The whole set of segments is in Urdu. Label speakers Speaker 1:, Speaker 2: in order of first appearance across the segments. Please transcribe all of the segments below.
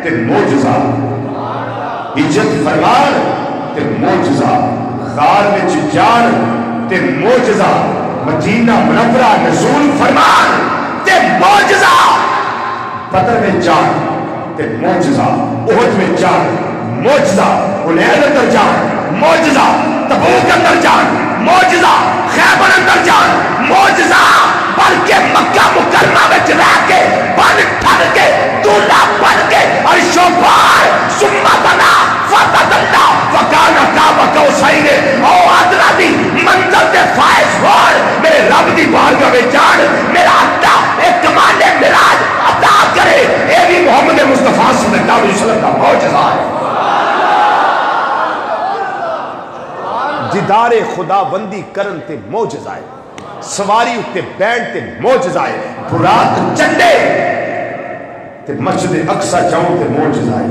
Speaker 1: تے موجزہ، عزت فرمان تے موجزہ، غار وچ جان تے موجزہ، مدینہ منورہ نزول فرمان تے موجزہ، بدر میں جان تے موجزہ، احد میں جان موجزہ، حنین اندر جان موجزہ، تبوک اندر جان موجزہ، خیبر اندر جان موجزہ، بلکہ مکہ مکرمہ میں رہ کے بن ٹھر کے دولہ بن کے عرشوں پار سمہ بنا فتح اللہ وکانا کعبہ قوسین او ادنیٰ دی منزل دے فائز ہور میرے رب دی بارگاہ میں جان میرا اللہ ایک کمال معراج عطا کرے، اے بھی محمد مصطفیٰ صلی اللہ علیہ وسلم کا معجزہ ہے۔ دیدار خدا بندی کرن تے معجزہ ہے، سواری اتے بیٹھ تے معجزہ ہے، برات چنڈے تے مسجد اقصی جاؤں تے معجزہ ہے،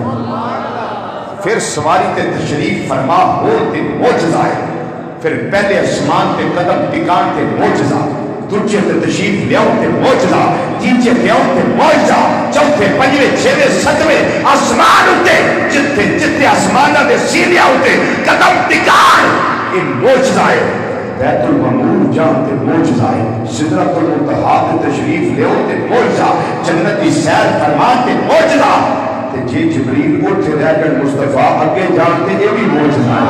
Speaker 1: پھر سواری تے تشریف فرما ہو تے معجزہ ہے، پھر پہلے اسمان تے قدم ٹکان تے معجزہ، دوسرے تے تشریف لیاؤں تے معجزہ، تیسرے لیاؤں تے معجزہ، چوتھے پنجویں چھویں ستویں آسمان اتے جتھے جتھے آسمانہ دے سینیاں اتے قدم ٹکان یہ معجزہ ہے، بیت المعمور جان تے معجزہ ہے، سدرۃ المنتہا تے تشریف لیو تے معجزہ، جنتی سیر فرما تے معجزہ، تے جے جبریل اٹھے رہ گئے مصطفیٰ اگے جان تے یہ بھی معجزہ ہے،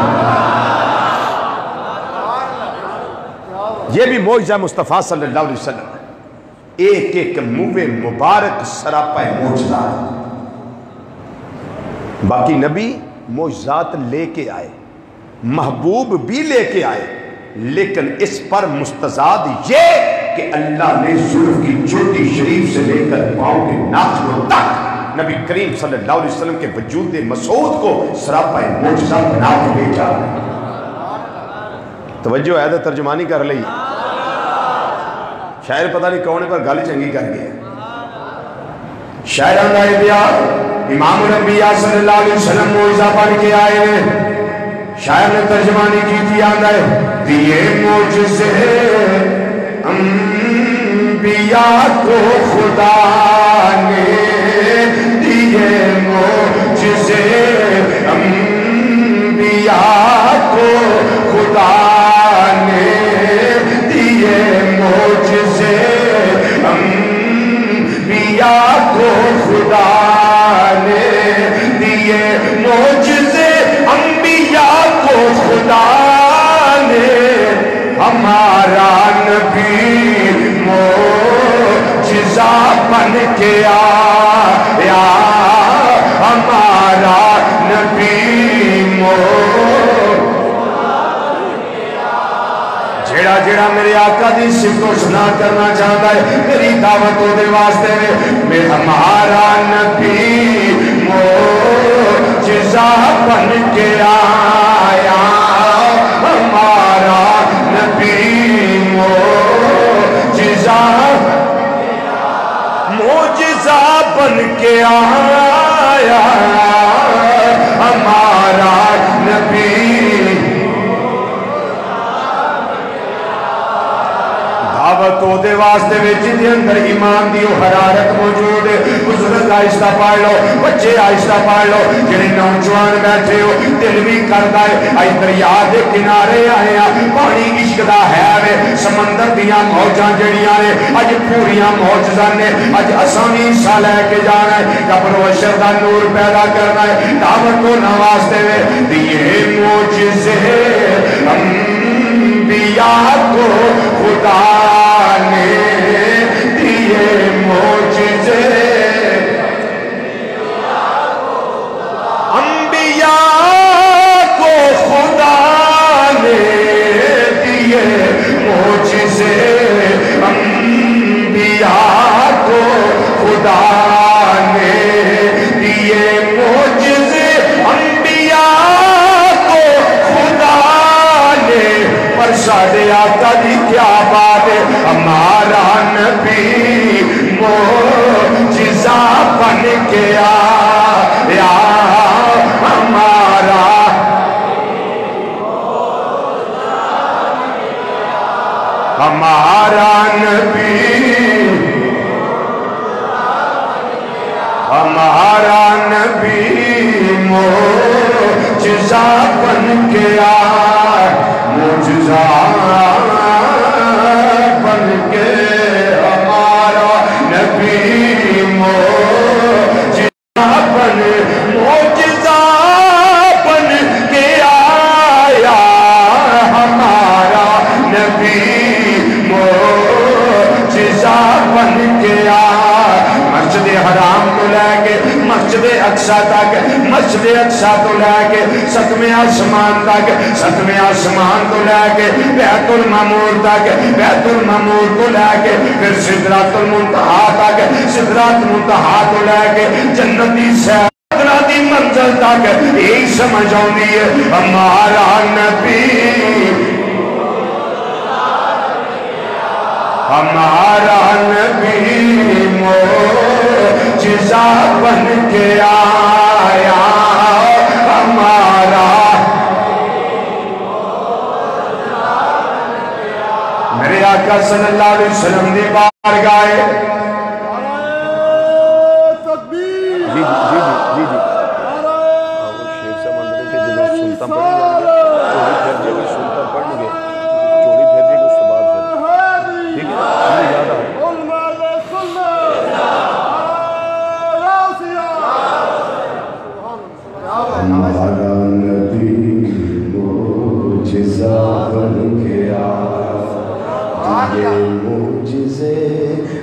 Speaker 1: یہ بھی معجزہ مصطفیٰ صلی اللہ علیہ وسلم، ایک ایک منہ مبارک سراپا معجزہ ہے۔ باقی نبی معجزات لے کے آئے، محبوب بھی لے کے آئے، لیکن اس پر مستزاد یہ کہ اللہ نے زلف کی چوٹی شریف سے لے کر پاؤں کے ناخنوں تک نبی کریم صلی اللہ علیہ وسلم کے وجود مسعود کو سراپا معجزہ بنا کے بھیجا۔ توجہ ہے تو ترجمانی کر لئی، شاعر پتہ نہیں کون ہے پر گالی چنگی کر گیا۔ شاعران کا ادیار امام الانبیاء صلی اللہ علیہ وسلم معجزہ بن کے آئے ہیں، شاعر نے ترجمانی کی تھی آندہ ہے دیے معجزے انبیاء کو خدا نے، دیے معجزے انبیاء کو خدا نے، دیے معجزے انبیاء کو خدا نے، دیے معجزے انبیاء کو خدا نے، ہمارا نبی معجزہ بن کے آیا، ہمارا نبی جیڑا جیڑا میرے آقا دی صفت و سنا کرنا چاہتا ہے میری دعوت دے واسطے میں ہمارا نبی معجزہ بن کے آیا، ہمارا نبی معجزہ بن کے آیا، ہمارا نبی دعوتوں دے واسطے میں جن اندر ایمان دی حرارت موجود ہے، بزرگ آہستہ پڑھ لو، بچے آہستہ پڑھ لو، جنہیں نوجوان بیٹھے ہو دل بھی کرتا ہے آئی دریا دے کنارے آئے ہیں، پانی عشق دا ہے وے، سمندر دیاں موجاں جڑیاں نے اج پوریاں معجزاں نے، اج اسامی حصہ لے کے جانا ہے، قبر و حشر دا نور پیدا کرنا ہے، دعوتوں نہ واسطے میں دیے معجزے انبیاء کو خدا نے، دیے معجزے انبیاء کو خدا نے، دیے معجزے انبیاء کو خدا نے، دیے معجزے انبیاء کو خدا نے، پر ساڑھے آقا دی کیا بات ہے، ہمارا نبی معجزہ بن کے آیا، ہمارا ہمارا نبی ہمارا نبی معجزہ بن کے آئے معجزہ بن کے ہمارا نبی معجزہ بن کے آیا ہمارا نبی معجزہ بن کے آیا مسجد حرام تو لے کے مسجد اقصیٰ تک مسجد اقصیٰ تو لے کے ستویں آسمان تک ستویں آسمان تو لے کے بیت المعمور تک بیت المعمور تو لے کے پھر سدرۃ المنتہا تک سدرۃ المنتہا تو لے کے جنتی سدرہ دی منزل تک یہی سمجھ آؤندی ہے ہمارا نبی ہمارا نبی معجزہ بن کے آیا ہمارا میرے آقا صلی اللہ علیہ وسلم دی بارگاہ جی جی شیخ صاحب اندر کے جنہوں سنتا پڑھیں گے چوڑی پھر جے گی سنتا پڑھیں گے چوڑی پھر جے گی اس کے بعد پھر ٹھیک ہے یاد آئے ہمارا نبی معجزہ بن کے آیا یہ معجزے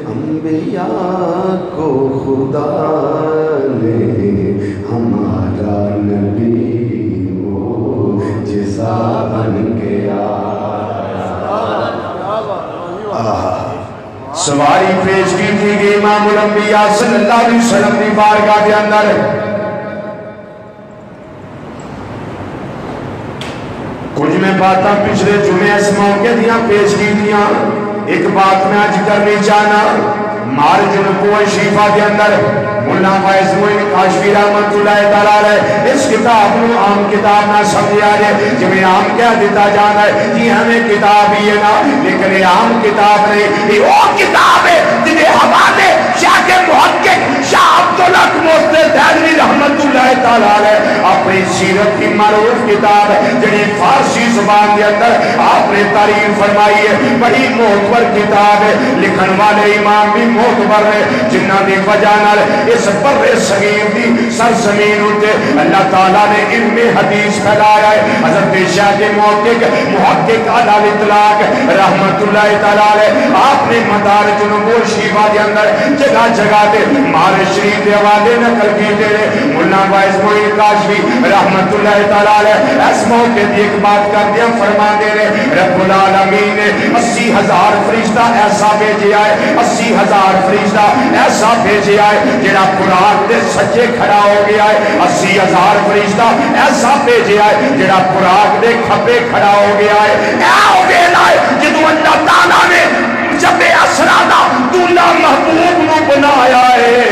Speaker 1: انبیاء کو خدا نے ہمارا نبی معجزہ بن کے آیا سواری پیش کی تھی کہ امام الانبیاء صلی اللہ علیہ وسلم کی بارگاہ کے اندر کچھ میں باتاں پچھلے جمعے اس موقع دیاں پیش کی دیاں ایک بات میں آج کرنی چاہنا مارج نکوہ شیفہ کے اندر مولانا فائز معین کاشفی رحمت اللہ تعالیٰ علیہ اس کتاب نو عام کتاب نہ سمجھ آئے جمیں عام کیا دیتا جانا ہے جی ہمیں کتاب ہی ہے نا لیکن یہ عام کتاب نہیں یہ وہ کتاب ہے جنہیں حوالے شاہ کے محقق شاہ عبدالحق محسن دہلوی رحمت اللہ تعالیٰ علیہ اپنی سیرت کی معروف کتاب ہے جنہیں فارسی زبان کے اندر آپ نے تعریف فرمائی ہے بڑی معتبر کتاب ہے لکھن والے امام بھی معتبر ہے جنہ دی وجہ نال اس بر صغیر دی سرزمین ہوتے اللہ تعالیٰ نے علم حدیث پھیلایا ہے حضرت شاہ کے محقق علی الاطلاق رحمت اللہ تعالیٰ علیہ آپ نے مدارج نبوہ شیفہ کے اندر جگہ جگہ دے مار شریف دے حوالے نقل کی دے مولانا فائز معین کاشفی رحمت اللہ تعالیٰ علیہ اس موقع دی ایک بات کر دیا فرما دے رہے رب العالمین نے 80,000 فرشتہ ایسا بھیجے آئے 80,000 فرشتہ ایسا بھیجے آئے جنہ قرآن دے سچے کھڑا ہو گیا ہے 80,000 فرشتہ ایسا بھیجے آئے جنہ قرآن دے کھپے کھڑا ہو گیا ہے اے ہو گیا ہے جدو اللہ تعالیٰ نے جب اسرادہ دلہ محبوب نو بنایا ہے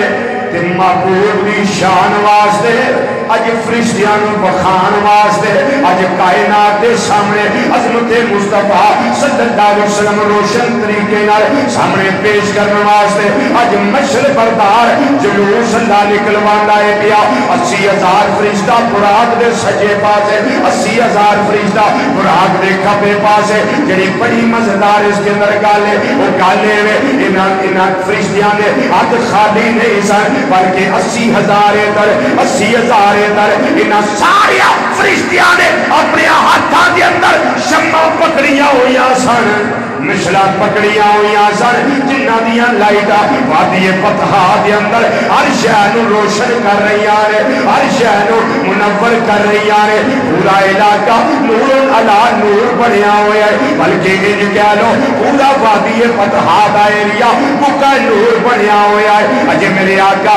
Speaker 1: تے محبوب دی شان واسطے اج فرشتیاں بخان واسطے اج کائنات دے سامنے عظمت مصطفیٰ صلی اللہ علیہ وسلم روشن طریقے نال سامنے پیش کرنے واسطے اج مشر بردار جلوس اللہ نکلواندا ہے پیا 80,000 فرشتہ براق دے سجے پاسے 80,000 فرشتہ براق دے کھبے پاسے جڑی بڑی مزیدار اس کے اندر گالے وہ گالے میں انہاں فرشتیاں نے ہاتھ خالی نہیں سن بلکہ 80,000 ادھر 80,000 ادھر انہاں سارے فرشتیاں نے اپنے ہاتھاں دے اندر شمع پکڑیاں ہویاں سن مشلہ پکڑیاں ہویاں سن جنہ دیاں لائٹا وادی پتہا دے اندر ہر شہر روشن کر رہی آرے ہر شہر منور کر رہی آرے پورا علاقہ نور علا نور بڑھیا ہویا ہے بلکہ انج کہہ لو پورا وادی پتہا دا ایریا مکہ نور بڑھیا ہویا ہے اجے میرے آقا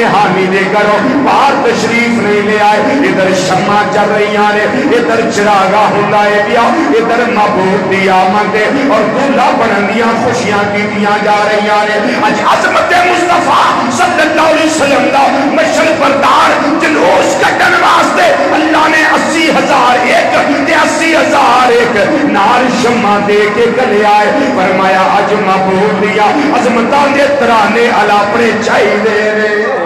Speaker 1: حامی دے کرو باہر تشریف نہیں لے آئے ادھر شمع چل رہی آرے ادھر چراغا ہوندا ہے بیا ادھر محبوب دی آمد اور دلہ بنندیاں خوشیاں کی دیا جا رہی آرے اج عظمت مصطفیٰ صلی اللہ علیہ وسلم دا مشل بردار جلوس کٹن واسطے اللہ نے 80,001 تے 80,001 نار شمع دے کے گلے آئے فرمایا اج محبوب دیا عظمتاں دے ترانے علا اپنے چاہی دے رہے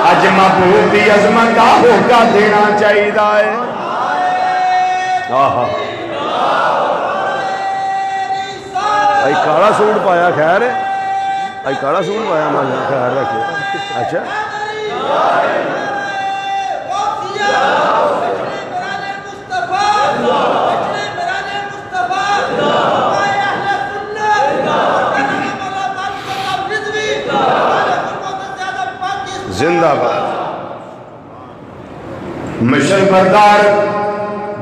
Speaker 1: اج محبوب دی عظمت کا ہوکا دینا چاہیے ہے آئی کالا سوٹ پایا خیر ہے آئی کالا سوٹ پایا مالا خیر رکھے اچھا زندہ باد مشر بردار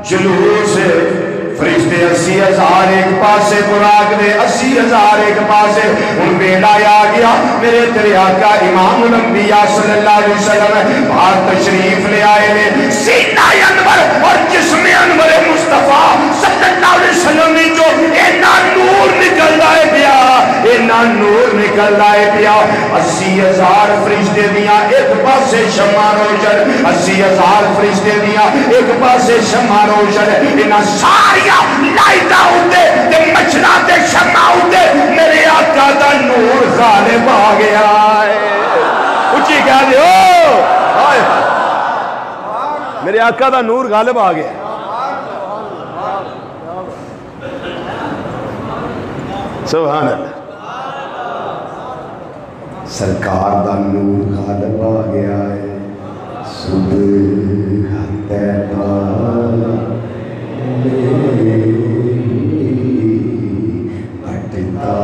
Speaker 1: جلوس فرشتے 80,000 ایک پاسے براق دے 80,000 ایک پاسے ان بیڑا آ گیا میرے تیرے آقا امام الانبیاء صلی اللہ علیہ وسلم باہر تشریف لے آئے نے سینہ انور اور جسم انور مصطفیٰ صلی اللہ علیہ وسلم نے جو اینا نور نکل آئے پیا اینا نور نکل آئے پیا 80,000 فرشتے دیا ایک پاسے شمع روشن 80,000 فرشتے دیا ایک پاسے شمع روشن اینا ساری لائٹا ہوتے تے مچھنا تے شمع ہوتے میرے آقا دا نور غالب آ گیا ہے اچھی کہہ دے میرے آقا دا نور غالب آ گیا سبحان اللہ سرکار دا نور غالب آ گیا ہے صبح تیبہ بٹتا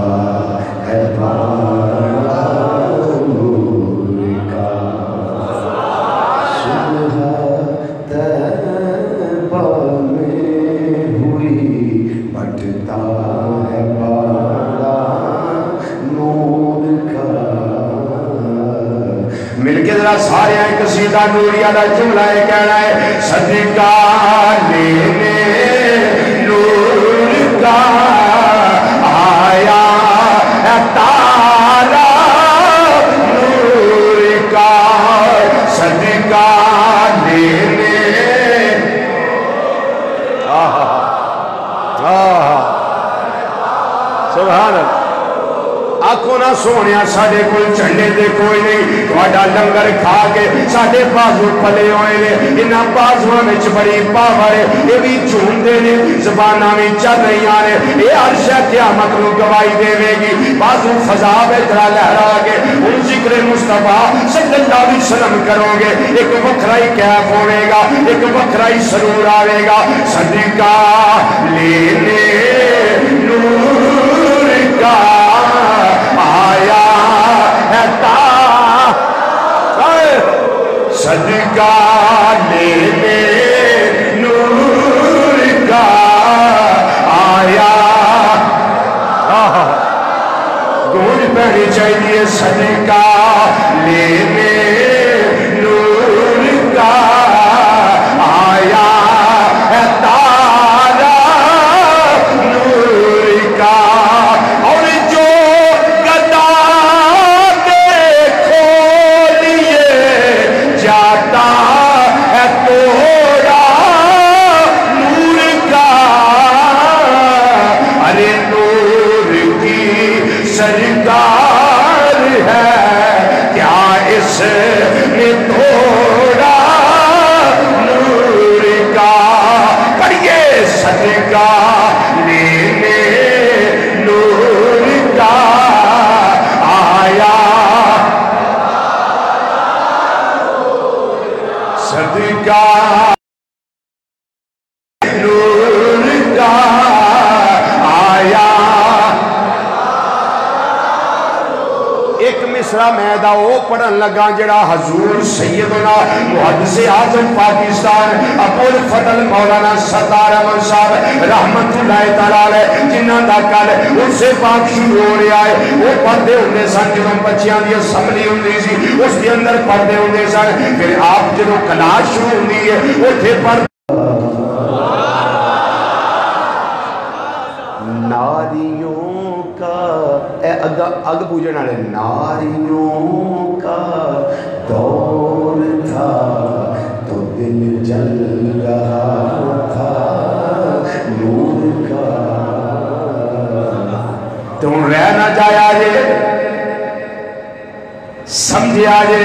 Speaker 1: ہے بارا نور کا صبح تیبہ میں ہوئی بٹتا ہے بارا نور کا مل کے ذرا سارے ہیں قصیدہ نوری والا جملہ ہے کہنا ہے صدقہ لینے نور کا آیا ہے تارا نور کا صدقہ لینے سبحان اللہ آنکھوں نہ سونیا ساڑھے کوئی چڑھنے دے کوئی نہیں توڑا لنگر کھا کے ساڑھے بازو پلے ہوئے لے انہاں بازوان میں بڑی پاورے یہ بھی چون دے لے زبانہ میں چل رہی آنے یہ عرشہ قیامت نو گواہی دے لے گی بازو فضا بیترا لہرا کے ان ذکر مصطفیٰ صلی اللہ علیہ وسلم کرو گے ایک وکرائی کیف ہوئے گا ایک وکرائی سرور آوے گا صدقہ لینے نور کا آیا ہے صدقہ لینے نور کا آیا گونج پہنی چاہیے صدقہ لینے نور کا آیا ہے تارا نور کا اور جو گدا دیکھو لیے جاتا ہے توڑا نور کا ارے نور کی سرکار ہے کیا اس میں توڑا نور کا پڑھئے صدقہ لینے نور کا آیا صدقہ نور کا آیا ایک مصرع میدہ وہ پڑھن لگا جڑا حضور سیدنا محدث اعظم پاکستان ابو الفضل مولانا ستار احمد صاحب رحمت اللہ تعالی جنہ دا کل ان سے پاک شروع ہو رہا ہے وہ پڑھتے ہوندے سن جنہوں بچیاں دی اسمبلی ہوندی سی اس کے اندر پڑھتے ہوندے سن پھر آپ جنہوں کلاس شروع ہوندی ہے وہ تھے پڑھ ناریوں کا اگ پوجن والے ناریوں کا دور تھا تو دل جل رہا تھا نور کا تم رہ نہ جایا جے سمجھے آجے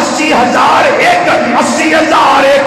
Speaker 1: 80,001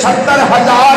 Speaker 1: 70,000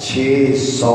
Speaker 1: 600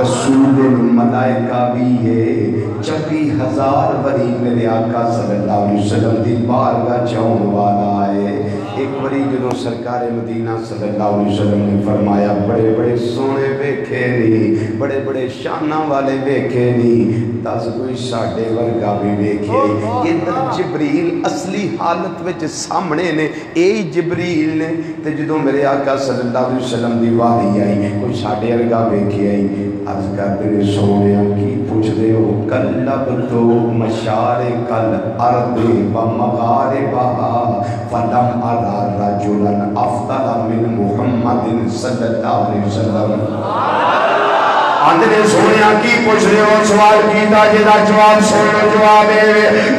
Speaker 1: رسول الملائکہ بھی ہے 26,000 بری میرے آقا صلی اللہ علیہ وسلم دی بارگاہ چاہن والا ہے ایک بری جدوں سرکار مدینہ صلی اللہ علیہ وسلم نے فرمایا بڑے بڑے سونے ویکھے نہیں بڑے بڑے شانہ والے ویکھے نہیں دس کوئی ساڈے ورگا بھی ویکھے ادھر جبریل اصلی حالت وچ سامنے نے اے جبریل نے تے جدوں میرے آقا صلی اللہ علیہ وسلم دی وحی آئی کوئی ساڈے ورگا ویکھے آئی عرض کرتے نے سونیا کی پوچھ دے ہو کلب تو مشارق الارض و مغاربہا فلم ارا رجلا افضل من محمد صلی اللہ علیہ وسلم آندھنے سونیا کی پوچھ رہے ہو سوال کیتا جدا جواب سنو جواب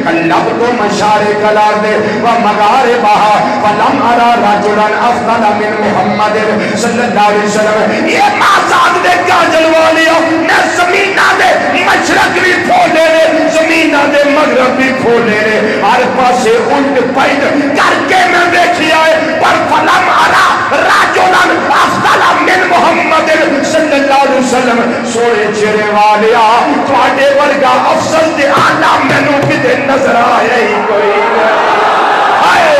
Speaker 1: کلب تو مشارق الارض و مغاربہا فلم ارا رجلا افضل من محمد صلی اللہ علیہ وسلم یہ مازاد دے کاجل والیوں نے زمینہ دے مشرق بھی کھولے رہے زمینہ دے مغرب بھی کھولے رہے ہر پاسے الٹ پینٹ کر کے میں دیکھی آئے پر فلم ارا رجلا افضل من محمد صلی اللہ علیہ وسلم سونے چرے والیا تواڈے ورگا افضل تے اعلیٰ مینوں کدے نظر آیا ہی کوئی ہائے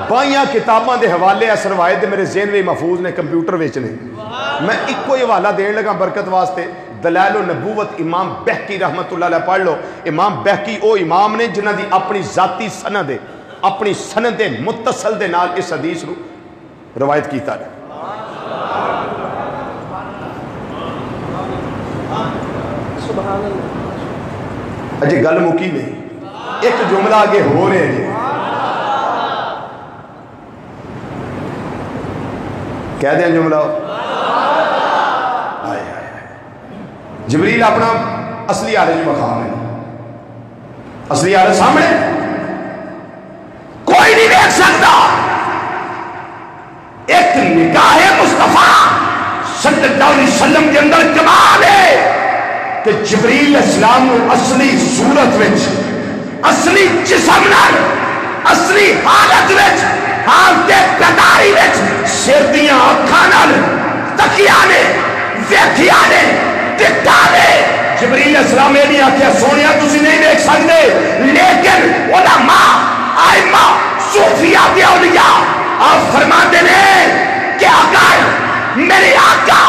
Speaker 1: بائیاں کتاباں دے حوالے اس روایت دے میرے ذہن میں محفوظ نے کمپیوٹر وچنے میں ایک کوئی حوالہ دین لگا برکت واسطے دلائل و نبوت امام بہقی رحمت اللہ علیہ پڑھ لو امام بہقی او امام نے جنہ دی اپنی ذاتی سند اپنی سند متصل دے نال اس حدیث رو روایت کیتا ہے اجے گل مکی نہیں ایک جملہ آگے ہو رہے ہیں کہہ دیں جملہ جبریل اپنا اصلی حالت مقام ہے اصلی حالت سامنے کوئی نہیں دیکھ سکتا ایک نگاہ مصطفیٰ صلی اللہ علیہ وسلم کے اندر کمال ہے کہ جبریل اسلام نے اصلی صورت وچ اصلی جسم نال اصلی حالت وچ حالت پیدائش وچ سر دیاں اکھاں نال تکیا نے ویکھیا نے ٹکا نے جبریل اسلام نے نہیں آکھیا سونیا تسی نہیں دیکھ سکتے لیکن علماء آئمہ صوفیہ کے اولیاء آپ فرماتے ہیں کہ اگر میرے آقا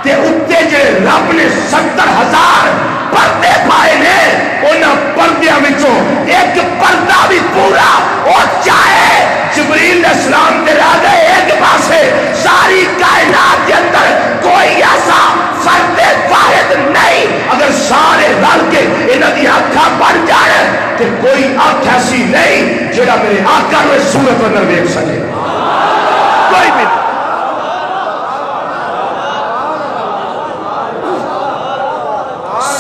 Speaker 1: دے اتے جو رب نے 70,000 پردے پائے نے انہاں پردیاں وچوں ایک پردہ بھی پورا اور چاہے جبریل اسلام دے راجہ ایک پاسے ساری کائنات کے اندر کوئی ایسا فرد واحد نہیں اگر سارے رل کے انہاں دی آنکھاں بن جائے کہ کوئی آنکھ ایسی نہیں جڑا میرے آقا میں صورت اندر دیکھ سکے کوئی بھی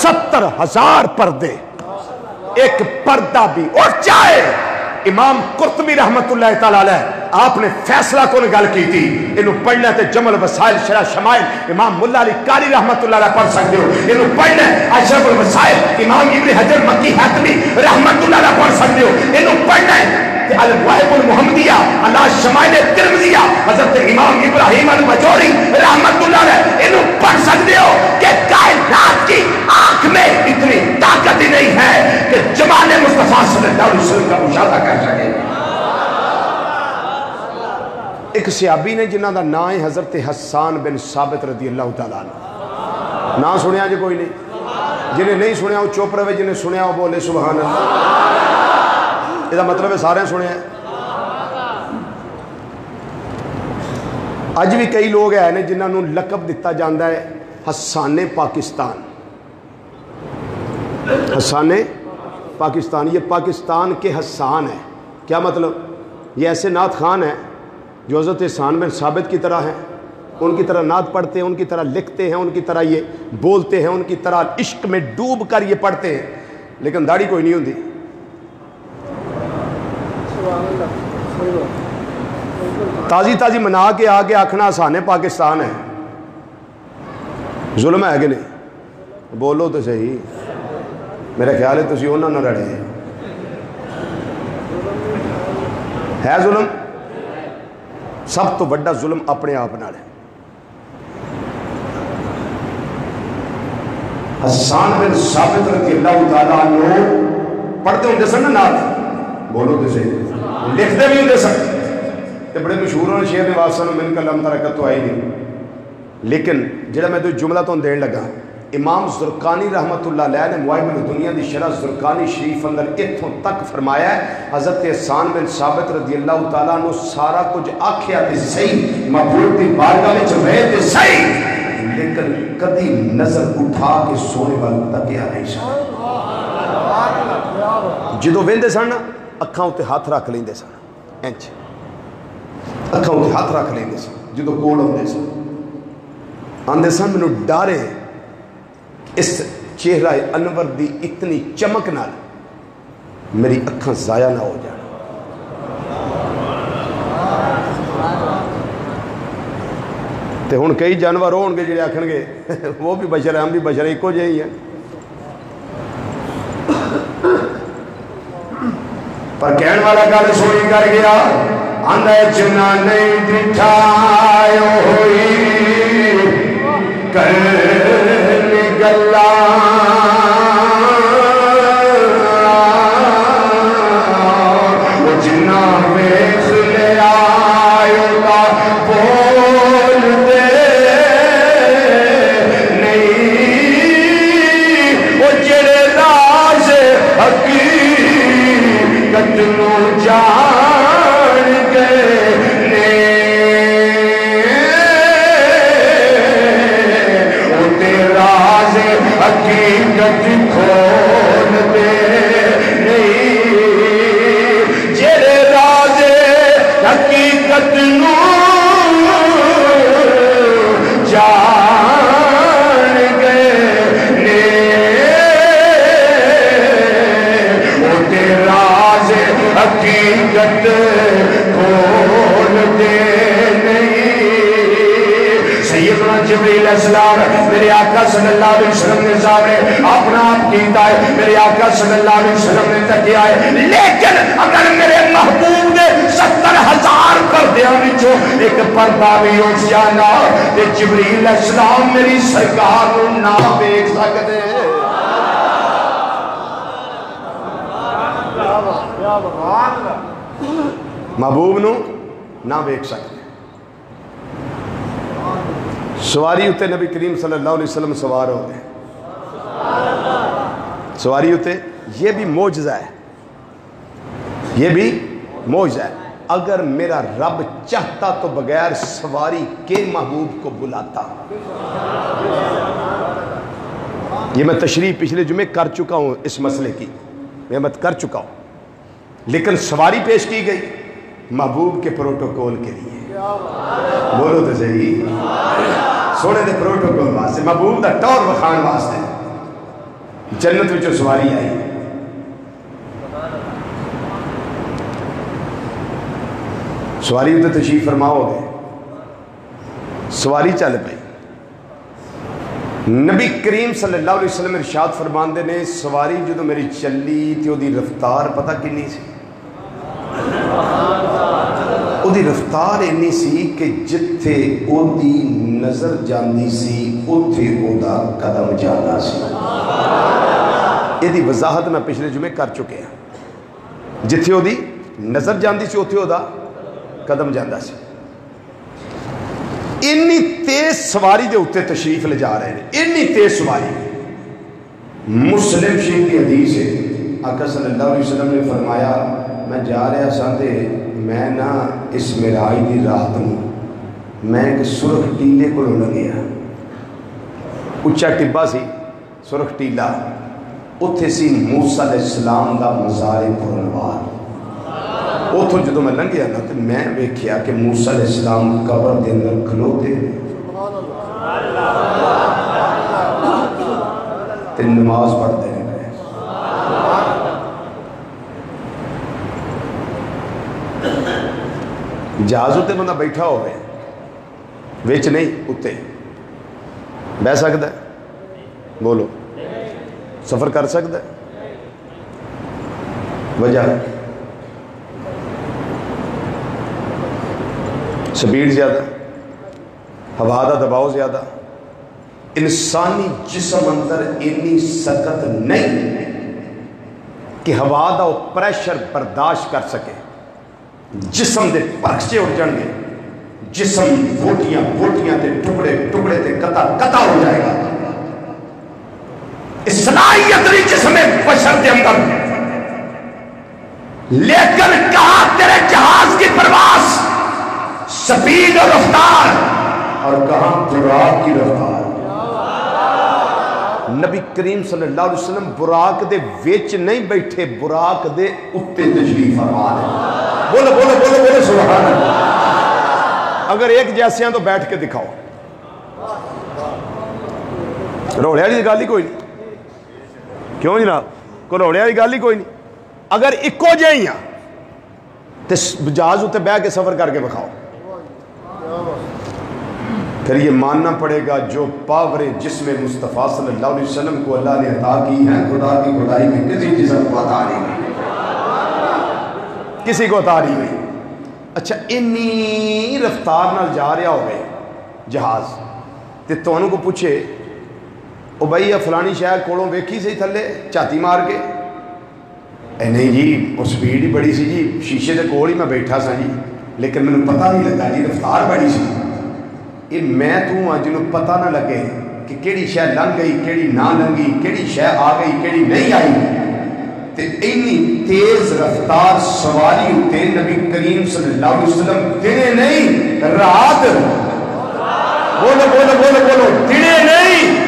Speaker 1: 70,000 پردے ایک پردہ بھی اور چاہے امام قرطبی رحمت اللہ تعالیٰ علیہ آپ نے فیصلہ کون گل کی تھی انہوں پڑھنا تے جمل وسائل شرح شمائل امام ملا علی قاری رحمت اللہ علیہ پڑھ سکتے ہو انہوں پڑھنا اشرف الوسائل امام ابن حجر مکی حتمی رحمت اللہ علیہ پڑھ سکتے ہو انہوں پڑھنا کہ الواحب المحمدیہ اللہ شمائل ترمذیہ حضرت امام ابراہیم المجوری رحمت اللہ علیہ انہوں پڑھ سکتے ہو کہ کائنات کی آنکھ میں اتنی طاقت ہی نہیں ہے کہ جمال مصطفیٰ صلی اللہ علیہ وسلم کا مشاہدہ کر سکے ایک صحابی نے جنہ دا نام ہے حضرت حسان بن ثابت رضی اللہ تعالیٰ عنہ نام سنیا جو کوئی نہیں جنہیں نہیں سنیا وہ چوپ رہے جنہیں سنیا وہ بولے سبحان اللہ یہ مطلب ہے سارے سنیا اج بھی کئی لوگ ہیں جنہوں نے لقب دیتا جاندہ ہے حسان پاکستان حسان پاکستان یہ پاکستان کے حسان ہے کیا مطلب یہ ایسے نعت خان ہیں جو حضرت حسان بن ثابت کی طرح ہیں ان کی طرح نعت پڑھتے ہیں ان کی طرح لکھتے ہیں ان کی طرح یہ بولتے ہیں ان کی طرح عشق میں ڈوب کر یہ پڑھتے ہیں لیکن داڑھی کوئی نہیں ہوتی تازی تازی منا کے آگے آکھنا حسان پاکستان ہے ظلم ہے کہ نہیں بولو تو صحیح میرا خیال ہے تسی انہوں نہ رڑے ہے ظلم سب تو بڑا ظلم اپنے آپ نال ہے. حسان بن ثابت رضی اللہ تعالیٰ عنہ پڑھتے ہوں سن نا نعت، بولو تو صحیح، لکھتے بھی ہوں سن، تے بڑے مشہور ہونے شیر نواز صاحب من کا لم ترکت تو آئی نہیں. لیکن جڑا میں تو جملہ تو دین لگا، امام زرقانی رحمت اللہ علیہ نے مواہب الدنیا دی شرح زرقانی شریف اندر اتھوں تک فرمایا ہے حضرت حسان بن ثابت رضی اللہ تعالیٰ عنہ سارا کچھ آکھیا تے صحیح، محبوب دی بارگاہ میں چوہے تے صحیح، لیکن کدی نظر اٹھا کے سونے والا تکیا نہیں سن. جدو ویندے سن اکھاں تے ہاتھ رکھ لیندے سن، انچ اکھاں تے ہاتھ رکھ لیندے سن. جدو کول ہوندے سن آندے سن مینوں ڈارے اس چہرہ انور دی اتنی چمک نال میری اکھاں ضائع نہ ہو جان. تے ہن کئی جانور ہون گے جڑے آکھن گے وہ بھی بشر ہیں، ہم بھی بشر ہیں، ایکو جہے ہی ہیں. پر کہن والا گل سونی کر گیا، آندا چنا نہیں دٹھایا ہوئی کرن گلا وہ جنا ویکھ لیا گا بول دے نہیں، وہ جڑے راز حقیقت نو جان گئے نے، وہ تیرے راز حقیقت کھول دے نہیں، جڑے راز حقیقت نو جان گئے نے، وہ تیرے راز حقیقت کھول دے نہیں. سیدنا جبریل علیہ السلام میرے آقا صلی اللہ علیہ وسلم نے سامنے اپنا آپ کیتا ہے، میرے آقا صلی اللہ علیہ وسلم نے تکیا ہے، لیکن اگر میرے محبوب نے 70,000 پردیاں وچوں ایک پردہ بھی ہو جانا تے جبریل علیہ السلام میری سرکار نو نہ دیکھ سکدے. محبوب نو نہ ویکھ سکتے. سواری ہوتے نبی کریم صلی اللہ علیہ وسلم سوار ہو گئے، سواری ہوتے. یہ بھی معجزہ ہے، یہ بھی معجزہ ہے. اگر میرا رب چاہتا تو بغیر سواری کے محبوب کو بلاتا. یہ میں تشریح پچھلے جمعے کر چکا ہوں، اس مسئلے کی میں کر چکا ہوں، لیکن سواری پیش کی گئی محبوب کے پروٹوکول کے لیے. بولو تو صحیح، سونے دے پروٹوکول واسطے، محبوب دا ٹور وکھان واسطے جنت وچوں سواری آئی. سواری اتنے تشریف فرما ہو گئے، سواری چل پئی. نبی کریم صلی اللہ علیہ وسلم ارشاد فرماندے نے سواری جدو میری چلی تے دی رفتار پتہ کنی سی؟ او دی رفتار اینی سی کہ جتھے او دی نظر جاندی سی اتھے او دا قدم جانا سی. یہ دی وضاحت میں پچھلے جمعے کر چکے ہیں. جتھے او دی نظر جاندی سی اتھے او دا قدم جاندہ سی. انی تیز سواری دے اتے تشریف لے جا رہے ہیں، انی تیز سواری. مسلم شریف کی حدیث ہے، آقا صلی اللہ علیہ وسلم نے فرمایا میں جا رہا ساتھے میں نہ اس معراج دی رات ہوں، میں ایک سرخ ٹیلے کو لگیا، اچھا ٹبا سی سرخ ٹیلا، اتھے سی موسیٰ علیہ السلام دا مزار پرنوار. اتھوں جدو میں لنگیا نا تو میں ویکھیا کہ موسیٰ علیہ السلام قبر دے اندر کھلوتے تے نماز پڑھتے رہے. جہاز اتنے بندہ بیٹھا ہوئے ویچ نہیں اتنے بہ سکتا ہے؟ بولو سفر کر سکتا ہے؟ وجہ سپیڈ زیادہ، ہوا کا دباؤ زیادہ، انسانی جسم اندر اتنی سخت نہیں کہ ہوا کا وہ پریشر برداشت کر سکے، جسم دے پرخچے اٹھ جان گے، جسم بوٹیاں بوٹیاں تے ٹکڑے ٹکڑے تے قطع قطع ہو جائے گا. صلاحیت نہیں جسم بشر کے اندر، لیکن کہا تیرے جہاز کی پرواز سپیڈ اور رفتار، اور کہاں براق کی رفتار. نبی کریم صلی اللہ علیہ وسلم براق دے ویچ نہیں بیٹھے، براق دے اتے تشریف فرما ہے. بولو بولو بولو بولو سبحان اللہ. اگر ایک جیسے ہیں تو بیٹھ کے دکھاؤ. روڑے والی گل ہی کوئی نہیں. کیوں جناب؟ کوئی روڑے والی گل ہی کوئی نہیں. اگر اکو جہی ہیں تو جہاز اتنے بہ کے سفر کر کے بکھاؤ. پھر یہ ماننا پڑے گا جو پاور جسم مصطفیٰ صلی اللہ علیہ وسلم کو اللہ نے عطا کی ہے، خدا کی خدائی میں کسی جسم کو عطا نہیں، کسی کو عطا نہیں. اچھا انی رفتار نال جا رہا ہوئے جہاز تے تانوں کو پوچھے او بھائی فلانی شاید کولوں ویکھی سی تھلے چھاتی مار کے؟ اے نہیں جی وہ سپیڈ ہی بڑی سی جی، شیشے دے کول ہی میں بیٹھا سا جی، لیکن مینوں پتہ نہیں لگا جی رفتار بڑی سی. یہ میں تو ہاں جنہوں پتہ نہ لگے کہ کیڑی شے لنگ گئی کیڑی نہ لنگی، کیڑی شے آ گئی کیڑی نہیں آئی. تے اینی تیز رفتار سواری ہوتے نبی کریم صلی اللہ علیہ وسلم دنے نہیں رات، بولو بولو بولو بولو، دنے نہیں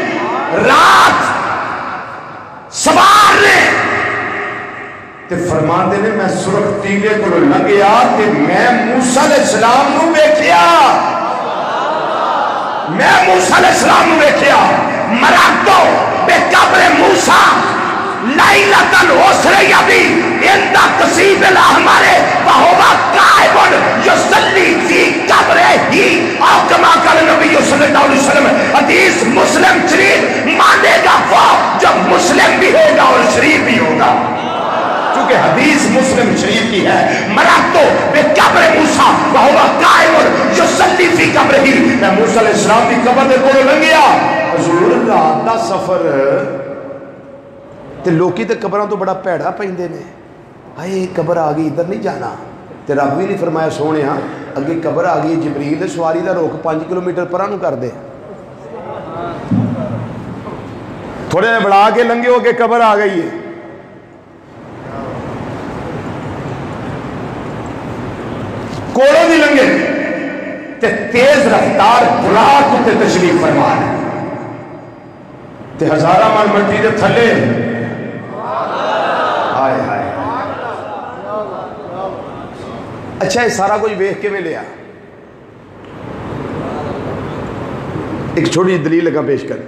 Speaker 1: رات سوار نے. تے فرمان دے نے میں سرخ تیلے کو لگیا تے میں موسیٰ علیہ السلام نو بیکھیا، میں موسیٰ علیہ السلام نو بیکھیا. مراتو بے قبر موسیٰ لیلتاً اسریہ بھی اندہ قصیب الاحمرے وہوہ قائبن یصلی فی قبرہ ہی او کما قال نبی صلی اللہ علیہ وسلم. حدیث مسلم شریف مانے گا وہ جو مسلم بھی ہوگا اور شریف بھی ہوگا، چونکہ حدیث مسلم شریف کی ہے. مراتو بے قبر موسیٰ وہوہ قائبن یصلی فی قبرہ ہی. میں موسیٰ علیہ السلام کی قبر دے کولوں لنگیا. حضور رات دا سفر تے لوکی تے قبراں تو بڑا پیڑا پیندے نے، ہائے قبر آ گئی ادھر نہیں جانا. تے رب بھی نہیں فرمایا سونے ہاں اگے قبر آ گئی جبریل سواری دا روک 5 کلومیٹر پرا نو کر دے، تھوڑے بڑھا کے لنگے ہو کے قبر آ گئی ہے. کوڑوں دی لنگے تے تیز رفتار براق تے تشریف فرما ہے تے ہزارہ من مٹی دے تھلے. آئے آئے اچھا یہ سارا کچھ ویکھ کے میں لیا. ایک چھوٹی دلیل لگا پیش کر،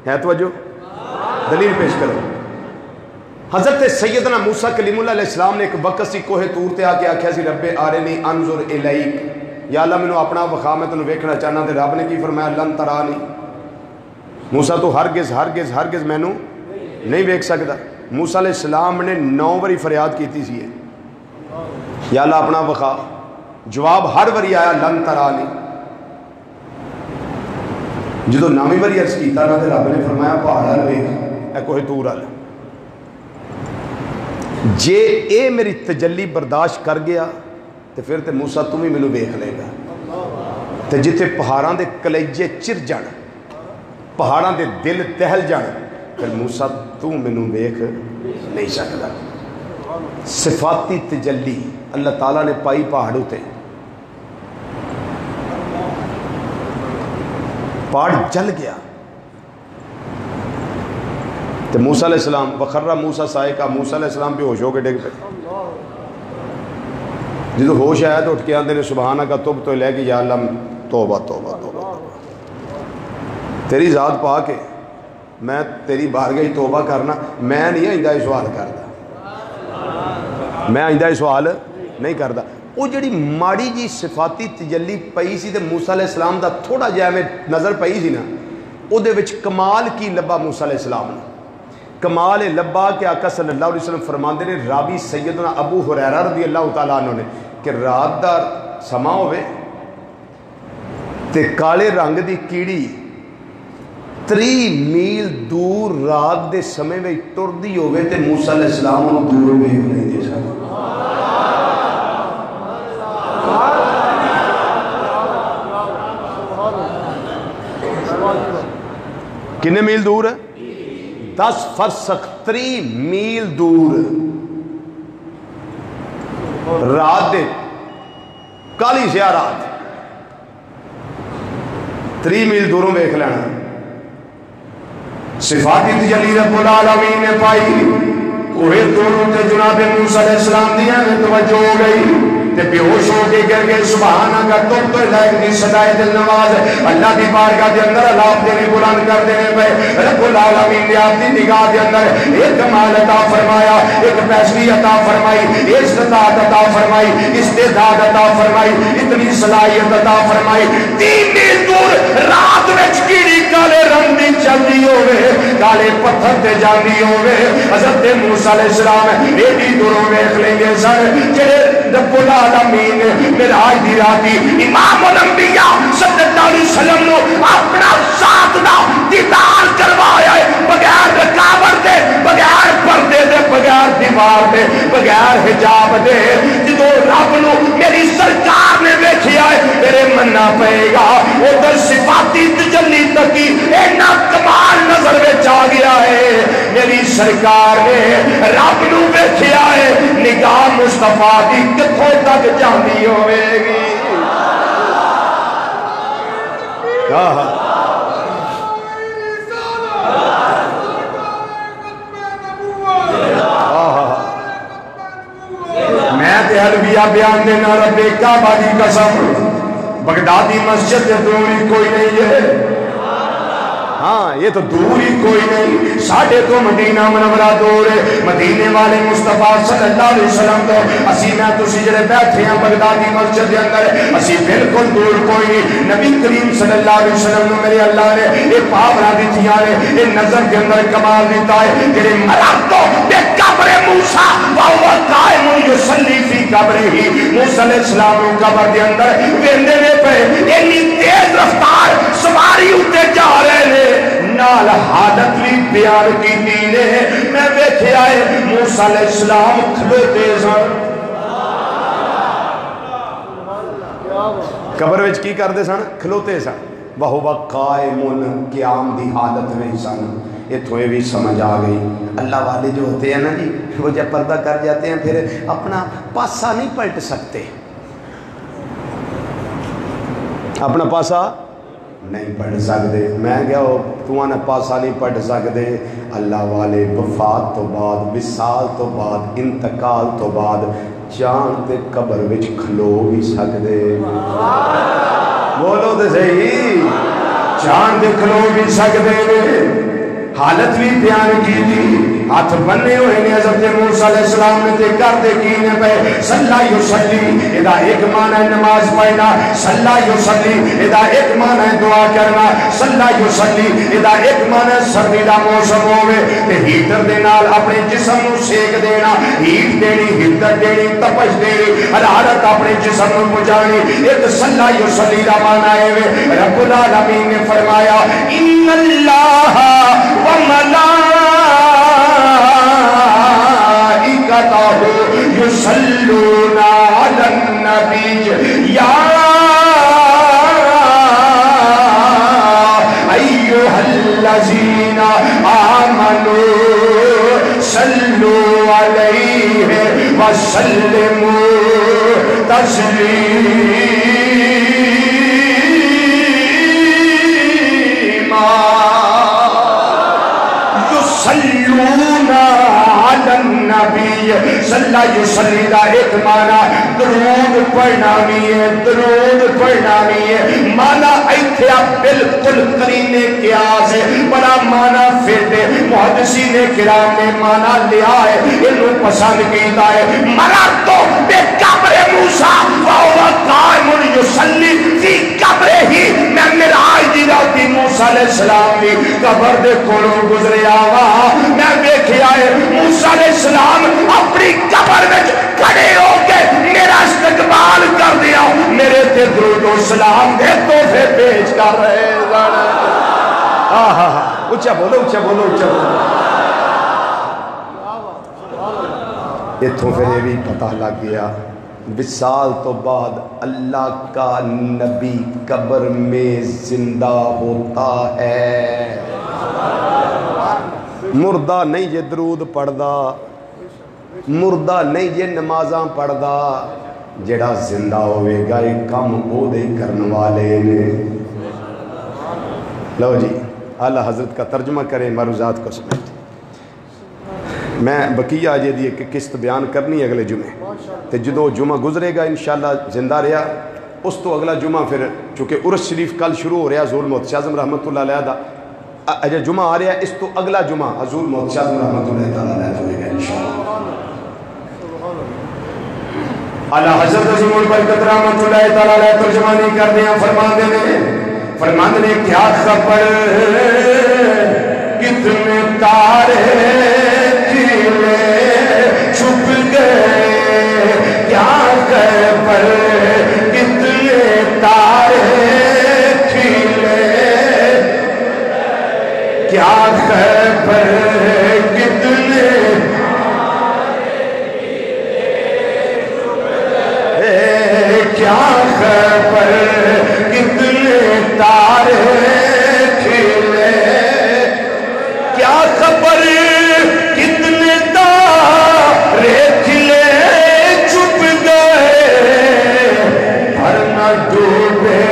Speaker 1: ہے توجہ؟ دلیل پیش کرو. حضرت سیدنا موسیٰ کلیم اللہ علیہ السلام نے ایک وقت سی کوہ طور تے آکے آکھیا سی رب آرنی انظر الیک، یا اللہ میں نے اپنا وخا میں تنوں ویکھنا چاہنا. تے رب نے کی فرمایا لن ترانی، موسیٰ تو ہرگز ہرگز ہرگز میں نوں نہیں ویکھ سکدا. موسیٰ علیہ السلام نے 9 باری فریاد کیتی سی یا اللہ اپنا وخا. جواب ہر باری آیا لن ترانی. جدو 9ویں باری عرض کیتا نا تے رب نے فرمایا پہاڑ ال ویکھ، اے کوہ طور ال. جے اے میری تجلی برداشت کر گیا تے پھر تے موسیٰ تم ہی مینوں ویکھ لے گا. تے جتھے پہاڑاں دے کلیجے چر جان، پہاڑاں دے دل تہل جان، پھر موسیٰ تو مینوں ویکھ نہیں سکدا. صفاتی تجلی اللہ تعالیٰ نے پائی پہاڑ ہوتے، پہاڑ جل گیا. تو موسیٰ علیہ السلام وخرّ موسیٰ صاعقہ، موسیٰ علیہ السلام بھی ہوش ہو کے ڈگ پہ. جدو ہوش آیا تو اٹھ کے آندے نے سبحانک تبت الیک، یا اللہ توبہ توبہ توبہ تیری ذات پا کے میں تیری بارگاہ توبہ کرنا. میں نہیں آئندہ یہ سوال کردا، میں آئندہ یہ سوال نہیں کردا. وہ جڑی ماڑی جی صفاتی تجلی پئی سی تے موسیٰ علیہ السلام دا تھوڑا جہا میں نظر پئی سی نا، او دے وچ کمال کی لبا موسیٰ علیہ السلام نے. کمال لبا کہ آقا صلی اللہ علیہ وسلم فرماندے نے، راوی سیدنا ابو ہریرہ رضی اللہ تعالیٰ عنہ نے، کہ رات دا سما ہوئے
Speaker 2: تے کالے رنگ دی کیڑی 30 میل دور رات دے سمے میں ٹردی ہوئے تے موسیٰ علیہ السلام انہوں دوروں میں نہیں دے سکتے. کنے میل دور ہے؟ 10 فرسخ 3 میل دور رات دے کالی سیاہ رات 3 میل دوروں بیک لینا. صفاتی تجلی رب العالمین نے پائی کوئی دوروں تے جناب موسیٰ علیہ السلام دیا میں توجہ ہو گئی تے بیہوش ہو کے گر گئے. سبحانہ کا تم تو لائق دی صدائے دل نواز اللہ دی بارگاہ دے اندر اللہ دینے بلند کر دینے پہ رب العالمین نے آپ دی نگاہ دے اندر ایک کمال عطا فرمایا, ایک پیشگی عطا فرمائی, استطاعت عطا فرمائی, استعداد عطا فرمائی, اتنی صلاحیت عطا فرمائی. 3 میل دور رات وچ کیڑی کالے رنگ دی چلدی ہوئے کالے پتھر تے جاندی ہوئے. حضرت موسیٰ علیہ السلام ایڈی دوروں ویکھ لیں گے سن جڑے رب العالمین معراج دی راتی امام الانبیاء صلی اللہ علیہ وسلم نے اپنا ذات دا دیدار کروایا ہے بغیر رکاوٹ دے, بغیر پردے دے, بغیر دیوار دے, بغیر حجاب دے. جدو رب نو میری سرکار نے ویکھیا ہے میرے مننا پئے گا. ادھر صفاتی تجلی تکی اینا کمال نظر وچ آ گیا ہے. میری سرکار نے رب نو ویکھیا ہے نگاہ مصطفیٰ دی کتھوں تک جاندی ہوے گی. میں تے حلویہ بیان دینا رب کعبہ دی قسم بغدادی مسجد سے دور ہی کوئی نہیں ہے. ہاں یہ تو دور ہی کوئی نہیں. ساڑھے تو مدینہ منورہ دور ہے. مدینے والے مصطفیٰ صلی اللہ علیہ وسلم تو اسی میں تسی جڑے بیٹھے ہیں بغدادی مسجد کے اندر اسی بالکل دور کوئی نہیں. نبی کریم صلی اللہ علیہ وسلم نے میرے اللہ نے ایک پاورہ دیتیاں نے ایک نظر کے اندر کمال دیتا ہے جڑے مرد تو بے قبر موسیٰ وہو قائم یصلی فی قبر ہی. موسیٰ علیہ السلام قبر کے اندر ویندے نے پہ اتنی تیز رفتار سواری ہوتے جا رہے ہیں نال حالت بھی بیان کی دینے. میں ویکھے آئے موسیٰ علیہ السلام کھلوتے سن قبر وچ کی کردے سن کھلوتے سن. وہو قائم قیام دی حالت میں سن. اتھوں یہ بھی سمجھ آ گئی اللہ والے جو ہوتے ہیں نا جی وہ جب پردہ کر جاتے ہیں پھر اپنا پاسا نہیں پلٹ سکتے, اپنا پاسا نہیں پڑھ سکتے. میں کیا ہو تو نے پاسا نہیں پڑھ سکتے. اللہ والے وفات تو بعد وصال تو بعد انتقال تو بعد جان تے قبر وچ کھلو بھی سکتے. بولو تے صحیح, جان تے کھلو بھی سکتے. حالت بھی بیان کی تھی ہاتھ بننے ہوئے نے حضرت موسیٰ علیہ السلام نے تے کردے کینے پہ صلی یصلی ادا ایک معنی ہے نماز پڑھنا, صلی یصلی ادا ایک معنی ہے دعا کرنا, صلی یصلی ادا ایک معنی ہے سردی دا موسم ہوئے تے ہیٹر دے نال اپنے جسم نو سیک دینا, ہیٹ دینی, ہدت دینی, تپش دینی, حرارت اپنے جسم نو بجانی. ایک صلی یصلی دا معنی ہے رب العالمین نے فرمایا ان اللہ يصلون على النبي يا أيها الذين آمنوا صلوا عليه وسلموا تسليما. يصلون على النبي صلی یصلی دا ایک معنی درود پڑھنا بھی ہے, درود پڑھنا بھی ہے. معنی ایتھے بالکل قرینے قیاس ہے, بڑا معنی پھر دے محدثین کرام نے معنی لیا ہے, انہوں پسند کیتا ہے. مرد تو بے قبر موسیٰ وہو قائم یصلی فی قبر ہی. میں معراج دی راتی موسیٰ علیہ السلام دی قبر دے کولوں گزریا وا, میں ویکھیا ہے موسیٰ علیہ السلام اپنی قبر وچ کھڑے ہو کے میرا استقبال کر دیا. میرے تے درود و سلام دے تحفے پیش کر رہے سن۔ اچھا بولو اچھا بولو اچھا بولو۔ اتھوں پھر یہ بھی پتہ لگ گیا وصال تو بعد اللہ کا نبی قبر میں زندہ ہوتا ہے، مردہ نہیں جے درود پڑھدا، مردہ نہیں جے نمازاں پڑھدا، جڑا زندہ ہوئے گا ایک کم او دے کرن والے نے۔ لو جی اعلیٰ حضرت کا ترجمہ کریں معروضات کو سمجھتے۔ میں بقیہ آجے دی ایک قسط بیان کرنی ہے اگلے جمعے، تے جدو جمعہ گزرے گا انشاءاللہ زندہ رہا، اس تو اگلا جمعہ پھر چونکہ عرس شریف کل شروع ہو رہا حضور محمد شاہ اعظم رحمت اللہ علیہ دا اجے جمعہ آ رہا ہے، اس تو اگلا جمعہ حضور محمد شاہ اعظم رحمت اللہ علیہ ہوئے گا انشاءاللہ۔ اعلیٰ حضرت عظیم البرکت رحمت اللہ علیہ ترجمانی کر دیا فرماندے نے کیا خبر کتنے تارے کھلے چھپ گئے، کیا خبر کتنے تارے کھلے، کیا خبر کتنے کیا خبر کتنے تارے کھلے، کیا خبر کتنے تارے کھلے چھپ گئے، پر نہ ڈوبے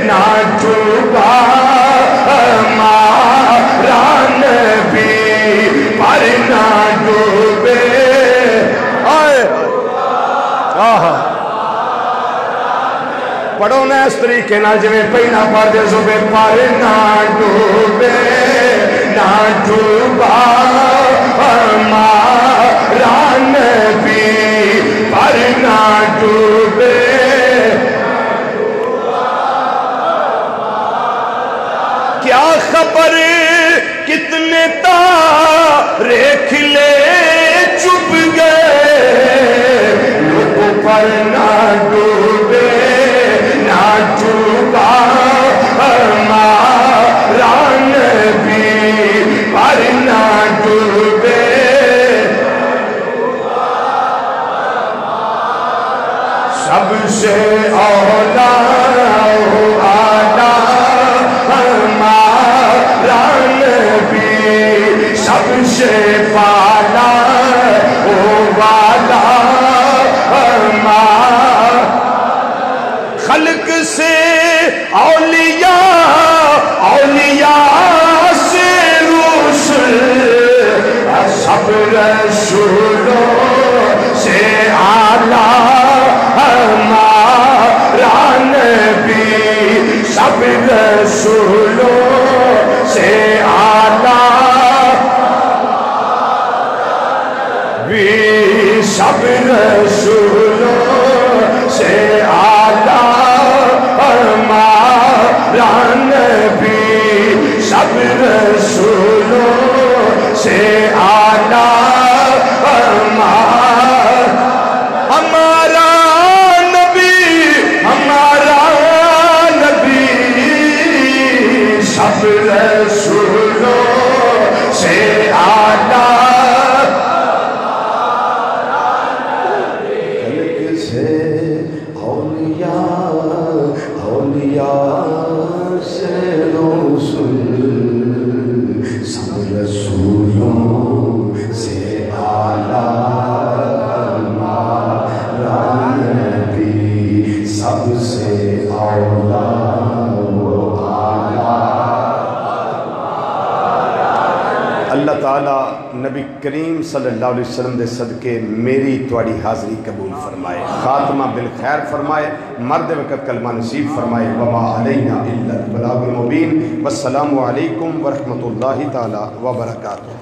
Speaker 2: نہ ڈوبا ہمارا نبی، پر نہ ڈوبے پڑھو نا اس طریقے نہ جویں پہلا پڑھ دے صبح پر نہ ڈوبے نہ ڈوبا ہمارا نبی، پر نہ ڈوبے کیا خبر کتنے تارے کھلے چھپ گئے، لوگوں پر نہ ڈوبے نہ ڈوبا ہمارا نبی، پر نہ ڈوبے سب سے اولا اعلیٰ ہمارا نبی، سب سے بالا والا خلق سے اولیاء، اولیاء سے رسل، سب رسولوں سے اعلیٰ ہمارا نبی، سب رسولوں سے اعلیٰ بھی، سب رسولوں سے اعلیٰ ہمارا نبی، سب رسولوں سے اعلیٰ ہمارا نبی، ہمارا نبی، سب رسولوں سے اعلیٰ اولیاء سے رسول، سب رسولوں سے اعلیٰ ہمارا نبی، سب سے اولیاء اللہ تعالیٰ نبی کریم صلی اللہ علیہ وسلم دے صدقے میری تواڈی حاضری قبول فرمائے، خاتمہ بالخیر فرمائے، مرد وقت کلمہ نصیب فرمائے، وما علینا الا البلاغ المبین، والسلام علیکم ورحمۃ اللہ تعالی وبرکاتہ۔